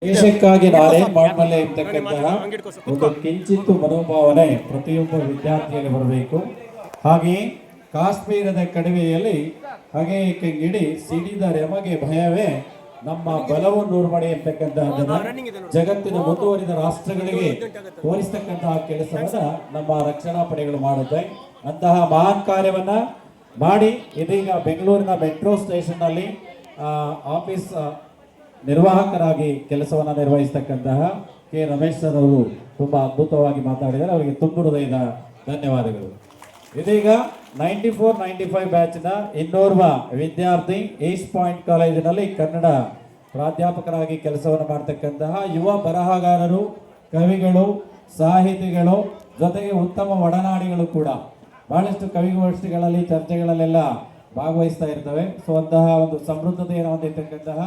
ದೇಶಕ್ಕಾಗಿ ನಾನೇನ್ ಮಾಡಬಲ್ಲೆ ಇರ್ತಕ್ಕಂತಹ ಒಂದು ಕಿಂಚಿತ್ತು ಮನೋಭಾವನೆ ಪ್ರತಿಯೊಬ್ಬ ವಿದ್ಯಾರ್ಥಿಯಲ್ಲಿ ಬರಬೇಕು. ಹಾಗೆಯೇ ಕಾಶ್ಮೀರದ ಕಣಿವೆಯಲ್ಲಿ ಹಾಗೆ ಗಿಡಿ ಸಿಡಿದರೆ ಎಮಗೆ ಭಯವೇ ನಮ್ಮ ಬಲವು ನೂರ್ಮಡಿ ಇರ್ತಕ್ಕಂತಹ ಜಗತ್ತಿನ ಮುಂದುವರಿದ ರಾಷ್ಟ್ರಗಳಿಗೆ ತೋರಿಸ್ತಕ್ಕಂತಹ ಕೆಲಸವನ್ನ ನಮ್ಮ ರಕ್ಷಣಾ ಪಡೆಗಳು ಮಾಡುತ್ತೆ. ಅಂತಹ ಮಹಾನ್ ಕಾರ್ಯವನ್ನ ಮಾಡಿ ಇದೀಗ ಬೆಂಗಳೂರಿನ ಮೆಟ್ರೋ ಸ್ಟೇಷನ್ ನಲ್ಲಿ ಆಫೀಸ್ ನಿರ್ವಾಹಕರಾಗಿ ಕೆಲಸವನ್ನು ನಿರ್ವಹಿಸತಕ್ಕಂತಹ ಕೆ ರಮೇಶ್ ಸರ್ ಅವರು ತುಂಬಾ ಅದ್ಭುತವಾಗಿ ಮಾತಾಡಿದ್ದಾರೆ. ಅವರಿಗೆ ತುಂಬ ಹೃದಯದ ಧನ್ಯವಾದಗಳು. ಇದೀಗ 94-95 ಬ್ಯಾಚ್ನ ಇನ್ನೋರ್ವ ವಿದ್ಯಾರ್ಥಿ ಈಸ್ಟ್ ಪಾಯಿಂಟ್ ಕಾಲೇಜಿನಲ್ಲಿ ಕನ್ನಡ ಪ್ರಾಧ್ಯಾಪಕರಾಗಿ ಕೆಲಸವನ್ನು ಮಾಡ್ತಕ್ಕಂತಹ ಯುವ ಬರಹಗಾರರು, ಕವಿಗಳು, ಸಾಹಿತಿಗಳು, ಜೊತೆಗೆ ಉತ್ತಮ ಒಡನಾಡಿಗಳು ಕೂಡ ಬಹಳಷ್ಟು ಕವಿಗೋಷ್ಠಿಗಳಲ್ಲಿ ಚರ್ಚೆಗಳಲ್ಲೆಲ್ಲ ಭಾಗವಹಿಸ್ತಾ ಇರ್ತವೆ. ಸೊ ಅಂತಹ ಒಂದು ಸಮೃದ್ಧತೆಯನ್ನು ಹೊಂದಿರತಕ್ಕಂತಹ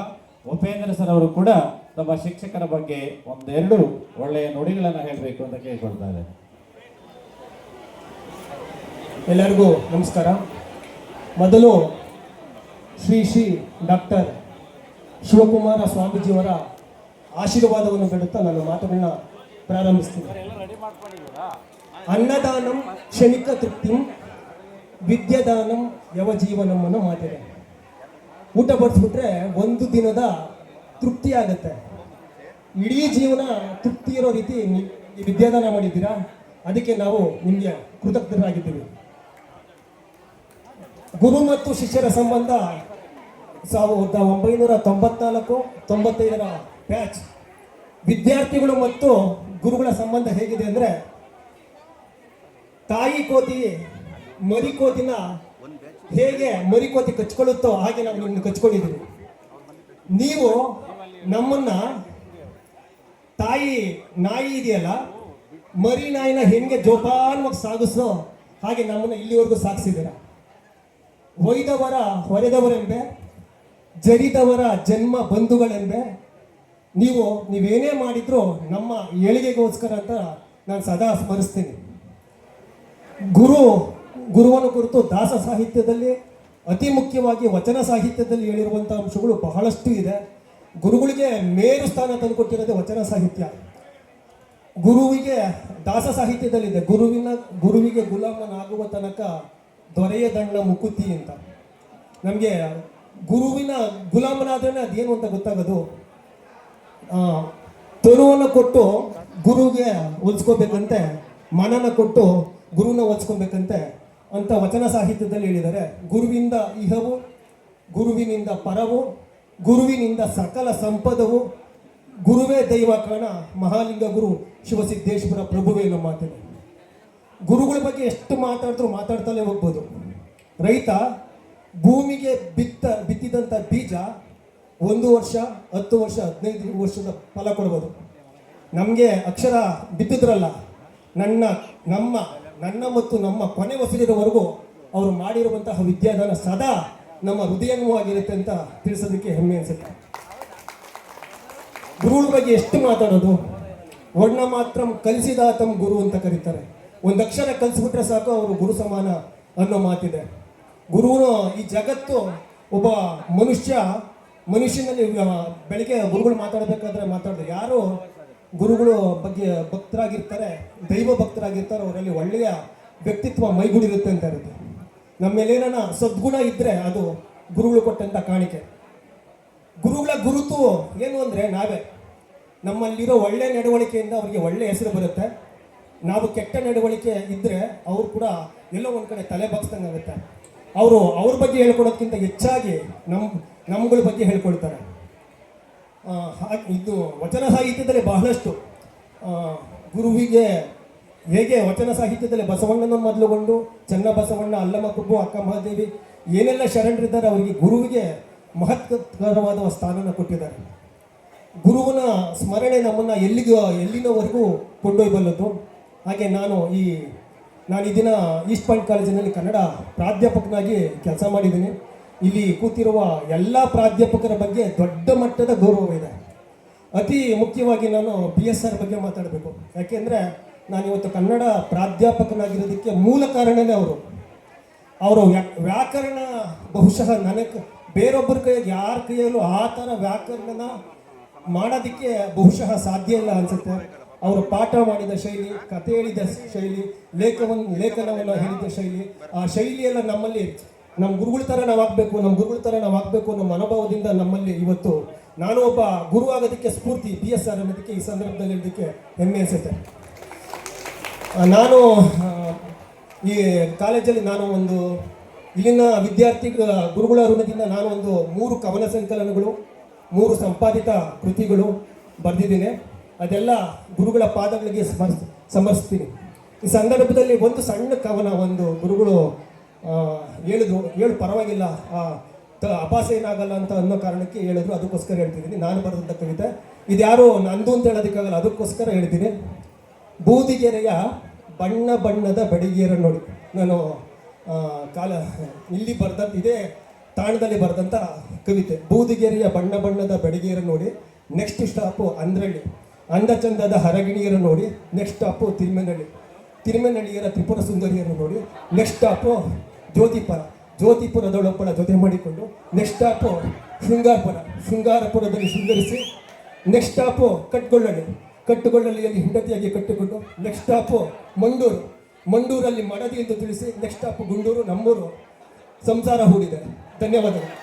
ಉಪೇಂದ್ರ ಸರ್ ಅವರು ಕೂಡ ತಮ್ಮ ಶಿಕ್ಷಕರ ಬಗ್ಗೆ ಒಂದೆರಡು ಒಳ್ಳೆಯ ನುಡಿಗಳನ್ನು ಹೇಳಬೇಕು ಅಂತ ಕೇಳ್ಕೊಳ್ತಾ ಇದ್ದಾರೆ. ಎಲ್ಲರಿಗೂ ನಮಸ್ಕಾರ. ಮೊದಲು ಶ್ರೀ ಡಾಕ್ಟರ್ ಶಿವಕುಮಾರ ಸ್ವಾಮೀಜಿಯವರ ಆಶೀರ್ವಾದವನ್ನು ಬೇಡುತ್ತಾ ನನ್ನ ಮಾತುಗಳನ್ನ ಪ್ರಾರಂಭಿಸ್ತೀನಿ. ಅನ್ನದಾನಂ ಕ್ಷಣಿಕ ತೃಪ್ತಿಂ ವಿದ್ಯಾದಾನಂ ಯವಜೀವನಂ ಅನ್ನೋ ಮಾತಿದೆ. ಊಟ ಬಡಿಸ್ಬಿಟ್ರೆ ಒಂದು ದಿನದ ತೃಪ್ತಿ ಆಗುತ್ತೆ. ಇಡೀ ಜೀವನ ತೃಪ್ತಿ ಇರೋ ರೀತಿ ವಿದ್ಯಾದಾನ ಮಾಡಿದ್ದೀರಾ. ಅದಕ್ಕೆ ನಾವು ನಿಮಗೆ ಕೃತಜ್ಞರಾಗಿದ್ದೀವಿ. ಗುರು ಮತ್ತು ಶಿಷ್ಯರ ಸಂಬಂಧ 1994-95ರ ಬ್ಯಾಚ್ ವಿದ್ಯಾರ್ಥಿಗಳು ಮತ್ತು ಗುರುಗಳ ಸಂಬಂಧ ಹೇಗಿದೆ ಅಂದರೆ, ತಾಯಿ ಕೋತಿ ಮರಿಕೋತಿನ ಹೇಗೆ ಮರಿಕೋತಿ ಕಚ್ಕೊಳ್ಳುತ್ತೋ ಹಾಗೆ ನಾವು ನಿಮ್ಮನ್ನು ಕಚ್ಕೊಂಡಿದ್ದೀವಿ. ನೀವು ನಮ್ಮನ್ನ ತಾಯಿ ನಾಯಿ ಇದೆಯಲ್ಲ, ಮರಿ ನಾಯಿನ ಹೆಂಗೆ ಜೋಪಾನವಾಗಿ ಸಾಗಿಸೋ ಹಾಗೆ ನಮ್ಮನ್ನ ಇಲ್ಲಿವರೆಗೂ ಸಾಗಿಸಿದ್ದೀರ. ಒಯ್ದವರ ಹೊರೆದವರೆಂಬೆ, ಜರಿದವರ ಜನ್ಮ ಬಂಧುಗಳೆಂಬೆ. ನೀವೇನೇ ಮಾಡಿದ್ರು ನಮ್ಮ ಏಳಿಗೆಗೋಸ್ಕರ ಅಂತ ನಾನು ಸದಾ ಸ್ಮರಿಸ್ತೀನಿ. ಗುರುವನ್ನು ಕುರಿತು ದಾಸ ಸಾಹಿತ್ಯದಲ್ಲಿ, ಅತಿ ಮುಖ್ಯವಾಗಿ ವಚನ ಸಾಹಿತ್ಯದಲ್ಲಿ ಹೇಳಿರುವಂಥ ಅಂಶಗಳು ಬಹಳಷ್ಟು ಇದೆ. ಗುರುಗಳಿಗೆ ಮೇರು ಸ್ಥಾನ ತಂದುಕೊಟ್ಟಿರೋದೇ ವಚನ ಸಾಹಿತ್ಯ. ಗುರುವಿಗೆ ದಾಸ ಸಾಹಿತ್ಯದಲ್ಲಿದೆ, ಗುರುವಿಗೆ ಗುಲಾಮನಾಗುವ ತನಕ ದೊರೆಯದಣ್ಣ ಮುಕುತಿ ಅಂತ. ನಮಗೆ ಗುರುವಿನ ಗುಲಾಮನಾದ್ರೆ ಅದೇನು ಅಂತ ಗೊತ್ತಾಗೋದು. ತನುವನ್ನು ಕೊಟ್ಟು ಗುರುವಿಗೆ ಹೊಲಿಸ್ಕೋಬೇಕಂತೆ, ಮನನ ಕೊಟ್ಟು ಗುರುನ ಹೊಲಿಸ್ಕೋಬೇಕಂತೆ ಅಂತ ವಚನ ಸಾಹಿತ್ಯದಲ್ಲಿ ಹೇಳಿದ್ದಾರೆ. ಗುರುವಿಂದ ಇಹವು, ಗುರುವಿನಿಂದ ಪರವು, ಗುರುವಿನಿಂದ ಸಕಲ ಸಂಪದವು, ಗುರುವೇ ದೈವ ಕಾಣ ಮಹಾಲಿಂಗ ಗುರು ಶಿವಸಿದ್ದೇಶ್ವರ ಪ್ರಭುವೇ ನಮ್ಮ ಮಾತಿದೆ. ಗುರುಗಳ ಬಗ್ಗೆ ಎಷ್ಟು ಮಾತಾಡ್ತಲೇ ಹೋಗ್ಬೋದು. ರೈತ ಭೂಮಿಗೆ ಬಿತ್ತಿದಂಥ ಬೀಜ 1 ವರ್ಷ, 10 ವರ್ಷ, 15 ವರ್ಷದ ಫಲ ಕೊಡ್ಬೋದು. ನಮಗೆ ಅಕ್ಷರ ಬಿತ್ತಿದ್ರಲ್ಲ, ನನ್ನ ಮತ್ತು ನಮ್ಮ ಕೊನೆ ವಸೂಲಿರೋವರೆಗೂ ಅವರು ಮಾಡಿರುವಂತಹ ವಿದ್ಯಾದಾನ ಸದಾ ನಮ್ಮ ಹೃದಯವಾಗಿರುತ್ತೆ ಅಂತ ತಿಳಿಸೋದಕ್ಕೆ ಹೆಮ್ಮೆ ಅನಿಸುತ್ತೆ. ಗುರುಗಳ ಬಗ್ಗೆ ಎಷ್ಟು ಮಾತಾಡೋದು. ವರ್ಣ ಮಾತ್ರ ಕಲಿಸಿದಾತಂ ಗುರು ಅಂತ ಕರೀತಾರೆ. ಒಂದು ಅಕ್ಷರ ಕಲಿಸ್ಬಿಟ್ರೆ ಸಾಕು ಅವರು ಗುರು ಸಮಾನ ಅನ್ನೋ ಮಾತಿದೆ. ಗುರುನು ಈ ಜಗತ್ತು ಒಬ್ಬ ಮನುಷ್ಯನಲ್ಲಿ ಬೆಳಿಗ್ಗೆ ಗುರುಗಳು ಮಾತಾಡಬೇಕಾದ್ರೆ ಮಾತಾಡಿದ್ರು. ಯಾರು ಗುರುಗಳು ಬಗ್ಗೆ ಭಕ್ತರಾಗಿರ್ತಾರೆ, ದೈವ ಭಕ್ತರಾಗಿರ್ತಾರೆ, ಅವರಲ್ಲಿ ಒಳ್ಳೆಯ ವ್ಯಕ್ತಿತ್ವ ಮೈಗೂಡಿರುತ್ತೆ ಅಂತ ಇರುತ್ತೆ. ನಮ್ಮ ಮೇಲೆ ಏನಾನ ಸದ್ಗುಣ ಇದ್ದರೆ ಅದು ಗುರುಗಳು ಕೊಟ್ಟಂಥ ಕಾಣಿಕೆ. ಗುರುಗಳ ಗುರುತು ಏನು ಅಂದರೆ ನಾವೇ. ನಮ್ಮಲ್ಲಿರೋ ಒಳ್ಳೆ ನಡವಳಿಕೆಯಿಂದ ಅವರಿಗೆ ಒಳ್ಳೆ ಹೆಸರು ಬರುತ್ತೆ. ನಾವು ಕೆಟ್ಟ ನಡವಳಿಕೆ ಇದ್ದರೆ ಅವರು ಕೂಡ ಎಲ್ಲೋ ಒಂದು ಕಡೆ ತಲೆ ಬಗ್ಸ್ದಂಗೆ ಆಗುತ್ತೆ. ಅವ್ರ ಬಗ್ಗೆ ಹೇಳ್ಕೊಡೋದಕ್ಕಿಂತ ಹೆಚ್ಚಾಗಿ ನಮ್ಮಗಳ ಬಗ್ಗೆ ಹೇಳ್ಕೊಳ್ತಾರೆ. ಇದು ವಚನ ಸಾಹಿತ್ಯದಲ್ಲಿ ಬಹಳಷ್ಟು ಗುರುವಿಗೆ ಹೇಗೆ ವಚನ ಸಾಹಿತ್ಯದಲ್ಲಿ ಬಸವಣ್ಣನ ಮೊದಲುಗೊಂಡು ಚನ್ನಬಸವಣ್ಣ, ಅಲ್ಲಮ ಪ್ರಭು, ಅಕ್ಕ ಮಹಾದೇವಿ ಏನೆಲ್ಲ ಶರಣರಿದ್ದಾರೆ ಅವರಿಗೆ ಗುರುವಿಗೆ ಮಹತ್ವಕರವಾದ ಸ್ಥಾನನ ಕೊಟ್ಟಿದ್ದಾರೆ. ಗುರುವಿನ ಸ್ಮರಣೆ ನಮ್ಮನ್ನು ಎಲ್ಲಿನವರೆಗೂ ಕೊಂಡೊಯ್ಯಬಲ್ಲದು. ಹಾಗೆ ನಾನು ಈ ದಿನ ಈಸ್ಟ್ ಪಾಯಿಂಟ್ ಕಾಲೇಜಿನಲ್ಲಿ ಕನ್ನಡ ಪ್ರಾಧ್ಯಾಪಕನಾಗಿ ಕೆಲಸ ಮಾಡಿದ್ದೀನಿ. ಇಲ್ಲಿ ಕೂತಿರುವ ಎಲ್ಲ ಪ್ರಾಧ್ಯಾಪಕರ ಬಗ್ಗೆ ದೊಡ್ಡ ಮಟ್ಟದ ಗೌರವ ಇದೆ. ಅತಿ ಮುಖ್ಯವಾಗಿ ನಾನು BSR ಬಗ್ಗೆ ಮಾತಾಡಬೇಕು. ಯಾಕೆಂದರೆ ನಾನಿವತ್ತು ಕನ್ನಡ ಪ್ರಾಧ್ಯಾಪಕನಾಗಿರೋದಕ್ಕೆ ಮೂಲ ಕಾರಣವೇ ಅವರು ವ್ಯಾಕರಣ ಬಹುಶಃ ನನಗೆ ಬೇರೊಬ್ಬರ ಕೈಯಾಗಿ ಯಾರ ಕೈಯಲ್ಲೂ ಆ ಥರ ವ್ಯಾಕರಣನ ಮಾಡೋದಕ್ಕೆ ಬಹುಶಃ ಸಾಧ್ಯ ಇಲ್ಲ ಅನ್ಸುತ್ತೆ. ಅವರು ಪಾಠ ಮಾಡಿದ ಶೈಲಿ, ಕತೆ ಹೇಳಿದ ಶೈಲಿ, ಲೇಖನವನ್ನು ಹೇಳಿದ ಶೈಲಿ, ಆ ಶೈಲಿಯೆಲ್ಲ ನಮ್ಮಲ್ಲಿ ನಮ್ಮ ಗುರುಗಳ ಥರ ನಾವು ಆಗಬೇಕು, ನಮ್ಮ ಅನುಭವದಿಂದ ನಮ್ಮಲ್ಲಿ ಇವತ್ತು ನಾನು ಒಬ್ಬ ಗುರು ಆಗೋದಕ್ಕೆ ಸ್ಫೂರ್ತಿ PSR ಅನ್ನೋದಕ್ಕೆ ಈ ಸಂದರ್ಭದಲ್ಲಿ ಹೇಳೋದಕ್ಕೆ ಹೆಮ್ಮೆ ಅನಿಸುತ್ತೆ. ನಾನು ಈ ಕಾಲೇಜಲ್ಲಿ ನಾನು ಒಂದು ಇಲ್ಲಿನ ವಿದ್ಯಾರ್ಥಿ ಗುರುಗಳ ಋಣದಿಂದ ನಾನು ಒಂದು 3 ಕವನ ಸಂಕಲನಗಳು, 3 ಸಂಪಾದಿತ ಕೃತಿಗಳು ಬರೆದಿದ್ದೀನಿ. ಅದೆಲ್ಲ ಗುರುಗಳ ಪಾದಗಳಿಗೆ ಸಮರ್ಪಿಸ್ತೀನಿ. ಈ ಸಂದರ್ಭದಲ್ಲಿ ಒಂದು ಸಣ್ಣ ಕವನ ಒಂದು ಗುರುಗಳು ಹೇಳಿದ್ರು ಪರವಾಗಿಲ್ಲ, ಅಪಾಸೆ ಏನಾಗಲ್ಲ ಅಂತ ಅನ್ನೋ ಕಾರಣಕ್ಕೆ ಹೇಳಿದ್ರು, ಅದಕ್ಕೋಸ್ಕರ ಹೇಳ್ತಿದ್ದೀನಿ. ನಾನು ಬರೆದಂಥ ಕವಿತೆ ಇದ್ಯಾರು ನಂದು ಅಂತ ಹೇಳೋದಕ್ಕಾಗಲ್ಲ, ಅದಕ್ಕೋಸ್ಕರ ಹೇಳ್ತೀನಿ. ಬೂದಿಗೆರೆಯ ಬಣ್ಣ ಬಣ್ಣದ ಬೆಡಗಿಯರ ನೋಡಿ. ನಾನು ಇಲ್ಲಿ ಬರೆದಂಥ ಇದೇ ತಾಣದಲ್ಲಿ ಬರೆದಂಥ ಕವಿತೆ. ಬೂದಿಗೆರೆಯ ಬಣ್ಣ ಬಣ್ಣದ ಬೆಡಗಿಯರ ನೋಡಿ, ನೆಕ್ಸ್ಟ್ ಸ್ಟಾಪು ಅಂದ್ರಳ್ಳಿ. ಅಂದ ಚಂದದ ಹರಗಿಣಿಯರ ನೋಡಿ, ನೆಕ್ಸ್ಟ್ ಸ್ಟಾಪು ತಿರುಮನಹಳ್ಳಿಯರ ತ್ರಿಪುರ ಸುಂದರಿಯರು ನೋಡಿ, ನೆಕ್ಸ್ಟ್ ಸ್ಟಾಪು ಜ್ಯೋತಿಪುರದೊಳೊಬ್ಬಳ ಜೊತೆ ಮಾಡಿಕೊಂಡು, ನೆಕ್ಸ್ಟ್ ಸ್ಟಾಪು ಶೃಂಗಾರಪುರದಲ್ಲಿ ಸುಂದರಿಸಿ, ನೆಕ್ಸ್ಟ್ ಸ್ಟಾಪು ಕಟ್ಟುಗೊಳ್ಳಲಿಯಲ್ಲಿ ಹೆಂಡತಿಯಾಗಿ ಕಟ್ಟಿಕೊಂಡು, ನೆಕ್ಸ್ಟ್ ಸ್ಟಾಪು ಮಂಡೂರಲ್ಲಿ ಮಡದಿ ಎಂದು ತಿಳಿಸಿ, ನೆಕ್ಸ್ಟ್ ಸ್ಟಾಪು ಗುಂಡೂರು, ನಮ್ಮೂರು ಸಂಸಾರ ಹೂಡಿದೆ. ಧನ್ಯವಾದಗಳು.